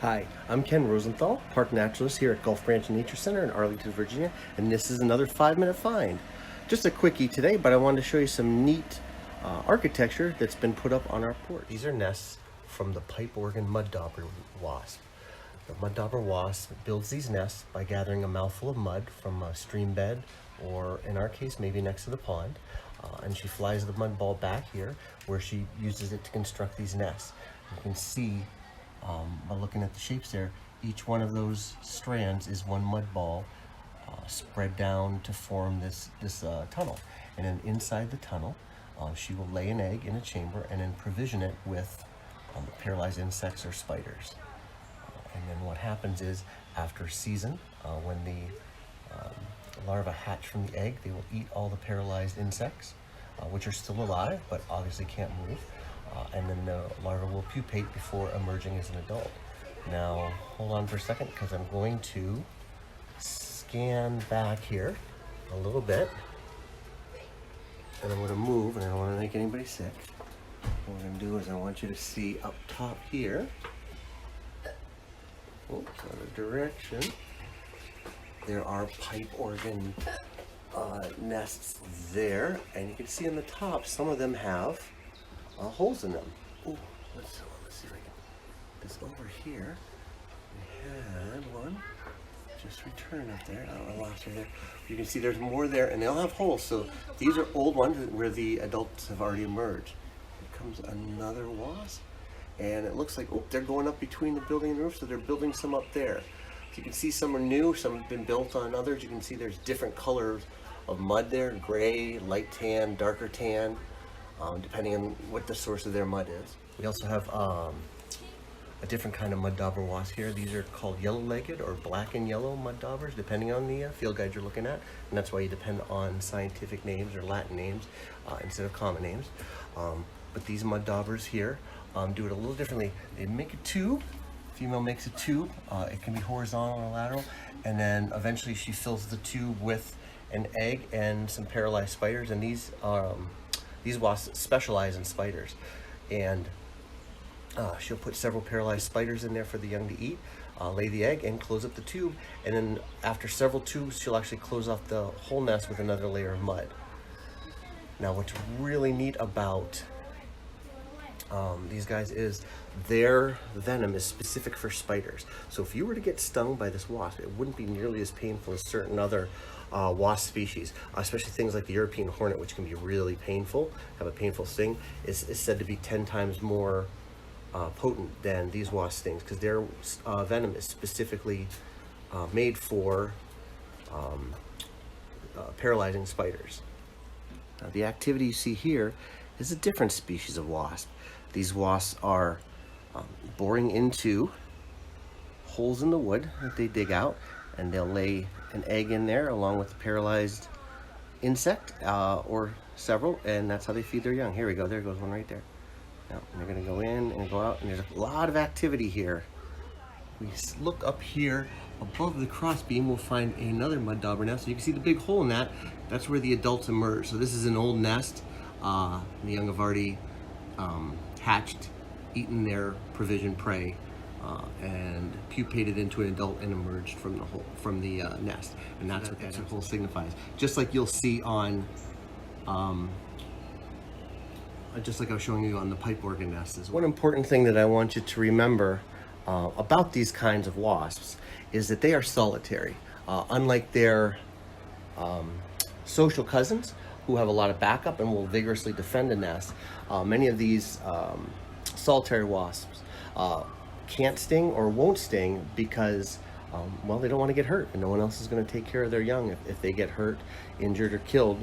Hi, I'm Ken Rosenthal, park naturalist here at Gulf Branch Nature Center in Arlington, Virginia, and this is another 5-minute find. Just a quickie today, but I wanted to show you some neat architecture that's been put up on our porch. These are nests from the pipe organ mud dauber wasp. The mud dauber wasp builds these nests by gathering a mouthful of mud from a stream bed, or in our case, maybe next to the pond, and she flies the mud ball back here, where she uses it to construct these nests. You can see by looking at the shapes there, each one of those strands is one mud ball spread down to form this tunnel. And then inside the tunnel, she will lay an egg in a chamber and then provision it with paralyzed insects or spiders. And then what happens is, after a season, when the larvae hatch from the egg, they will eat all the paralyzed insects, which are still alive but obviously can't move. And then the larva will pupate before emerging as an adult. Now, hold on for a second, because I'm going to scan back here a little bit. And I'm going to move, and I don't want to make anybody sick. What I'm going to do is I want you to see up top here. Oops, other direction. There are pipe organ nests there. And you can see on the top, some of them have holes in them. Ooh, let's see if I can. This over here, we had one just returned up there. I lost her there. You can see there's more there, and they all have holes. So these are old ones where the adults have already emerged. Here comes another wasp, and it looks like, oh, they're going up between the building and the roof, so they're building some up there. So you can see some are new, some have been built on others. You can see there's different colors of mud there: gray, light tan, darker tan. Depending on what the source of their mud is. We also have a different kind of mud dauber wasp here. These are called yellow-legged or black and yellow mud daubers, depending on the field guide you're looking at. And that's why you depend on scientific names or Latin names instead of common names. But these mud daubers here do it a little differently. They make a tube. Female makes a tube. It can be horizontal or lateral. And then eventually she fills the tube with an egg and some paralyzed spiders. And these wasps specialize in spiders, and she'll put several paralyzed spiders in there for the young to eat, lay the egg, and close up the tube. And then after several tubes, she'll actually close off the whole nest with another layer of mud. Now, what's really neat about these guys is their venom is specific for spiders. So if you were to get stung by this wasp, it wouldn't be nearly as painful as certain other wasp species, especially things like the European hornet, which can be really painful, have a painful sting, is said to be 10 times more potent than these wasp stings, because their venom is specifically made for paralyzing spiders. Now, the activity you see here is a different species of wasp. These wasps are boring into holes in the wood that they dig out, and they'll lay an egg in there along with a paralyzed insect or several, and that's how they feed their young. Here we go, there goes one right there. Now, they're gonna go in and go out, and there's a lot of activity here. We look up here above the crossbeam, we'll find another mud dauber nest. So you can see the big hole in that. That's where the adults emerge. So this is an old nest. The young have already hatched, eaten their provision prey, and pupated into an adult and emerged from the hole, from the nest. And that's what that hole signifies. Just like you'll see on, just like I was showing you on the pipe organ nest as well. One important thing that I want you to remember about these kinds of wasps is that they are solitary. Unlike their social cousins, who have a lot of backup and will vigorously defend the nest, many of these solitary wasps can't sting or won't sting because, well, they don't want to get hurt, and no one else is going to take care of their young if they get hurt, injured, or killed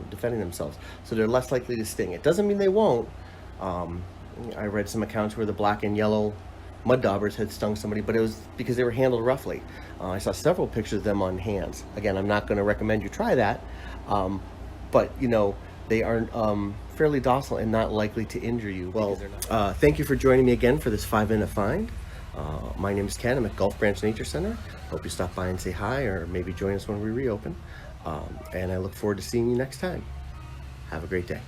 defending themselves. So they're less likely to sting. It doesn't mean they won't. I read some accounts where the black and yellow mud daubers had stung somebody, but it was because they were handled roughly. I saw several pictures of them on hands. Again, I'm not going to recommend you try that, but you know, they are fairly docile and not likely to injure you. Well, thank you for joining me again for this 5-minute find. My name is Ken. I'm at Gulf Branch Nature Center. Hope you stop by and say hi, or maybe join us when we reopen. And I look forward to seeing you next time. Have a great day.